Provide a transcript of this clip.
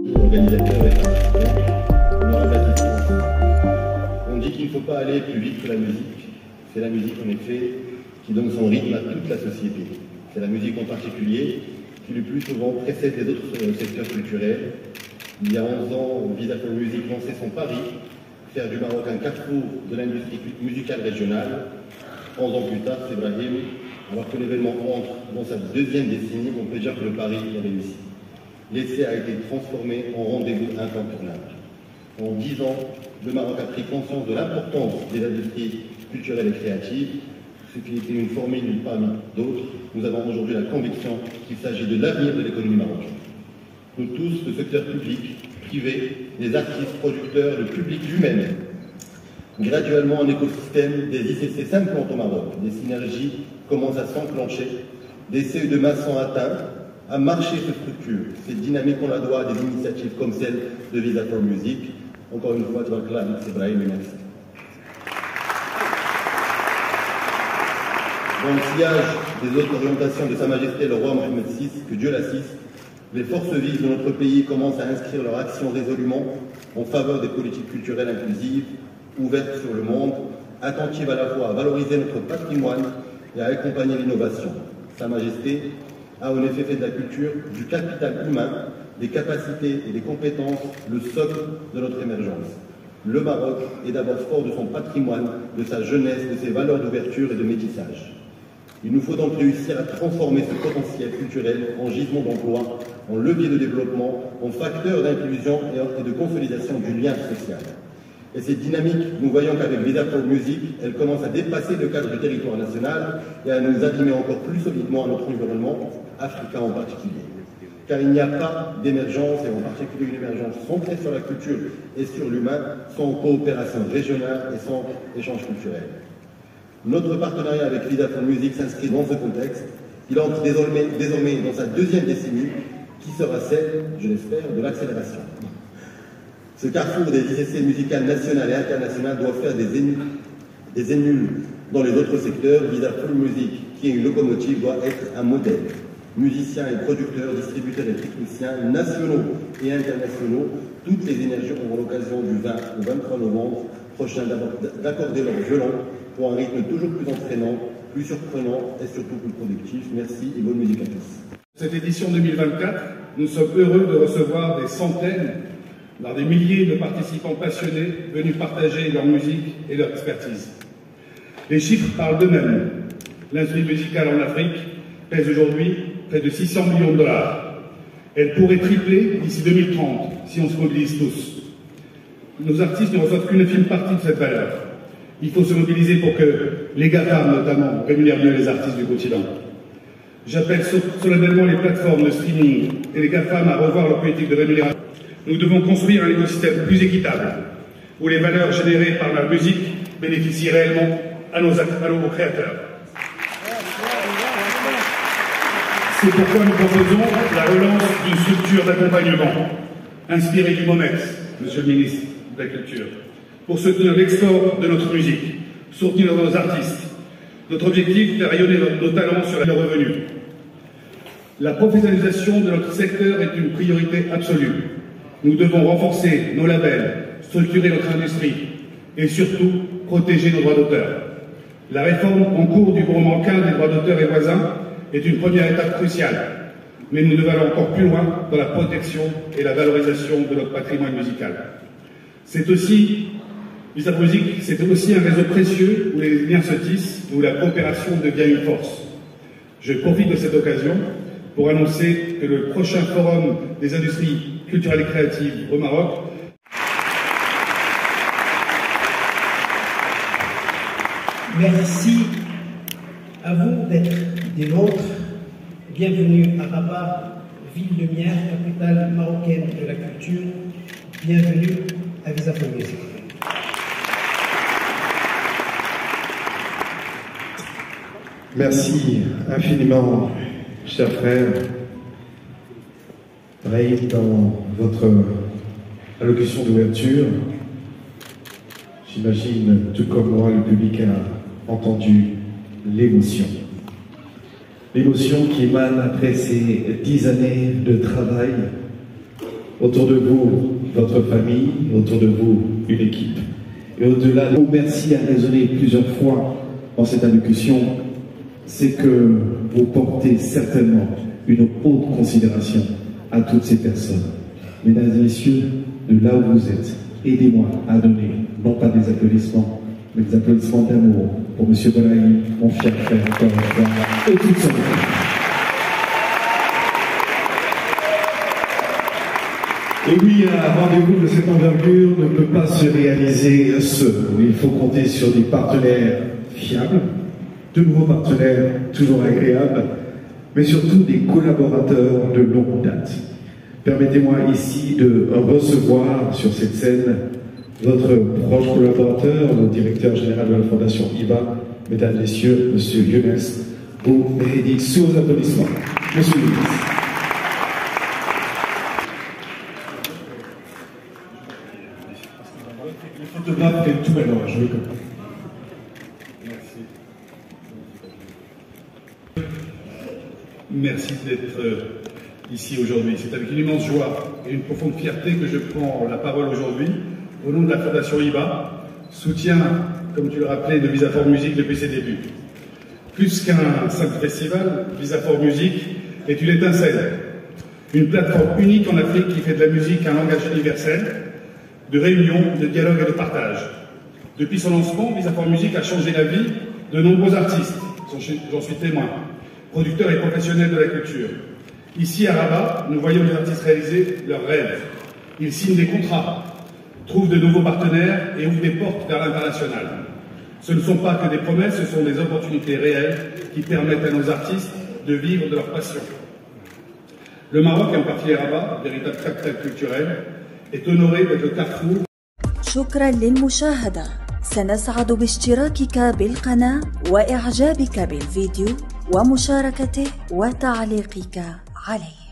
L'organisateur est on dit qu'il ne faut pas aller plus vite que la musique. C'est la musique en effet qui donne son rythme à toute la société. C'est la musique en particulier qui le plus souvent précède les autres secteurs culturels. Il y a 11 ans, Visa for Music lançait son pari, faire du Maroc un carrefour de l'industrie musicale régionale. 11 ans plus tard, c'est Brahim, alors que l'événement entre dans sa deuxième décennie, on peut dire que le pari est réussi. L'essai a été transformé en rendez-vous incontournable. En 10 ans, le Maroc a pris conscience de l'importance des industries culturelles et créatives, ce qui était une formule parmi d'autres. Nous avons aujourd'hui la conviction qu'il s'agit de l'avenir de l'économie marocaine. Nous tous, le secteur public, privé, les artistes, producteurs, le public lui-même, graduellement un écosystème des ICC s'implantent au Maroc. Des synergies commencent à s'enclencher, des seuils de masse sont atteints, un marché se structure. Cette dynamique, on la doit à des initiatives comme celle de Visa for Music. Encore une fois, c'est Brahim et merci. Dans le sillage des autres orientations de Sa Majesté le roi Mohamed VI, que Dieu l'assiste, les forces vives de notre pays commencent à inscrire leur action résolument en faveur des politiques culturelles inclusives, ouvertes sur le monde, attentives à la fois à valoriser notre patrimoine et à accompagner l'innovation. Sa Majesté a en effet fait de la culture, du capital humain, des capacités et des compétences, le socle de notre émergence. Le Maroc est d'abord fort de son patrimoine, de sa jeunesse, de ses valeurs d'ouverture et de métissage. Il nous faut donc réussir à transformer ce potentiel culturel en gisement d'emploi, en levier de développement, en facteur d'inclusion et de consolidation du lien social. Et cette dynamique, nous voyons qu'avec Visa for Music, elle commence à dépasser le cadre du territoire national et à nous abîmer encore plus solidement à notre environnement, africain en particulier. Car il n'y a pas d'émergence, et en particulier une émergence centrée sur la culture et sur l'humain, sans coopération régionale et sans échange culturel. Notre partenariat avec Visa for Music s'inscrit dans ce contexte. Il entre désormais dans sa deuxième décennie, qui sera celle, je l'espère, de l'accélération. Ce carrefour des ICC musicales nationales et internationales doit faire des émules dans les autres secteurs. Visa for Music, qui est une locomotive, doit être un modèle. Musiciens et producteurs, distributeurs et techniciens, nationaux et internationaux, toutes les énergies auront l'occasion du 20 au 23 novembre prochain d'accorder leur violon pour un rythme toujours plus entraînant, plus surprenant et surtout plus productif. Merci et bonne musique à tous. Cette édition 2024, nous sommes heureux de recevoir des centaines, voire des milliers de participants passionnés venus partager leur musique et leur expertise. Les chiffres parlent d'eux-mêmes. L'industrie musicale en Afrique pèse aujourd'hui près de 600 millions de dollars. Elle pourrait tripler d'ici 2030 si on se mobilise tous. Nos artistes ne reçoivent qu'une infime partie de cette valeur. Il faut se mobiliser pour que les GAFAM, notamment, rémunèrent mieux les artistes du continent. J'appelle solennellement les plateformes de streaming et les GAFAM à revoir leur politique de rémunération. Nous devons construire un écosystème plus équitable, où les valeurs générées par la musique bénéficient réellement à nos créateurs. C'est pourquoi nous proposons la relance d'une structure d'accompagnement, inspirée du MOMEX, Monsieur le ministre de la Culture, pour soutenir l'export de notre musique, soutenir nos artistes. Notre objectif, faire rayonner nos talents sur les revenus. La professionnalisation de notre secteur est une priorité absolue. Nous devons renforcer nos labels, structurer notre industrie et surtout protéger nos droits d'auteur. La réforme en cours du groupement 15 des droits d'auteur et voisins est une première étape cruciale, mais nous devons aller encore plus loin dans la protection et la valorisation de notre patrimoine musical. C'est aussi, Visa for Music, c'est aussi un réseau précieux où les liens se tissent, où la coopération devient une force. Je profite de cette occasion pour annoncer que le prochain forum des industries culturelles et créatives au Maroc Merci à vous d'être des nôtres. Bienvenue à Rabat, ville lumière, capitale marocaine de la culture. Bienvenue à Visa for Music. Merci infiniment, chers frères. Brahim, dans votre allocution d'ouverture, j'imagine, tout comme moi, le public a entendu l'émotion. L'émotion qui émane après ces 10 années de travail Autour de vous, votre famille, autour de vous, une équipe. Et au-delà de merci à résonner plusieurs fois dans cette allocution, c'est que vous portez certainement une haute considération à toutes ces personnes. Mesdames et messieurs, de là où vous êtes, aidez-moi à donner, non pas des applaudissements, mais des applaudissements d'amour pour M. Bolaï, mon cher frère, encore une fois, et toute son équipe. Et oui, un rendez-vous de cette envergure ne peut pas se réaliser seul. Il faut compter sur des partenaires fiables, de nouveaux partenaires toujours agréables, mais surtout des collaborateurs de longue date. Permettez-moi ici de recevoir sur cette scène votre proche collaborateur, le directeur général de la Fondation IBA, mesdames et messieurs, monsieur Younes Bouhedi, sous vos applaudissements. Monsieur le ministre. Les photographes prennent tout maintenant, je veux que... Merci d'être ici aujourd'hui. C'est avec une immense joie et une profonde fierté que je prends la parole aujourd'hui au nom de la Fondation IBA, soutien, comme tu le rappelais, de Visa for Music depuis ses débuts. Plus qu'un simple festival, Visa for Music est une étincelle, une plateforme unique en Afrique qui fait de la musique un langage universel, de réunion, de dialogue et de partage. Depuis son lancement, Visa for Music a changé la vie de nombreux artistes, j'en suis témoin, producteurs et professionnels de la culture. Ici à Rabat, nous voyons les artistes réaliser leurs rêves. Ils signent des contrats, trouvent de nouveaux partenaires et ouvrent des portes vers l'international. Ce ne sont pas que des promesses, ce sont des opportunités réelles qui permettent à nos artistes de vivre de leur passion. Le Maroc, et en particulier Rabat, véritable capitale culturelle, est honoré d'être le carrefour. شكرا للمشاهدة. سنسعد باشتراكك بالقناة وإعجابك بالفيديو ومشاركته وتعليقك عليه.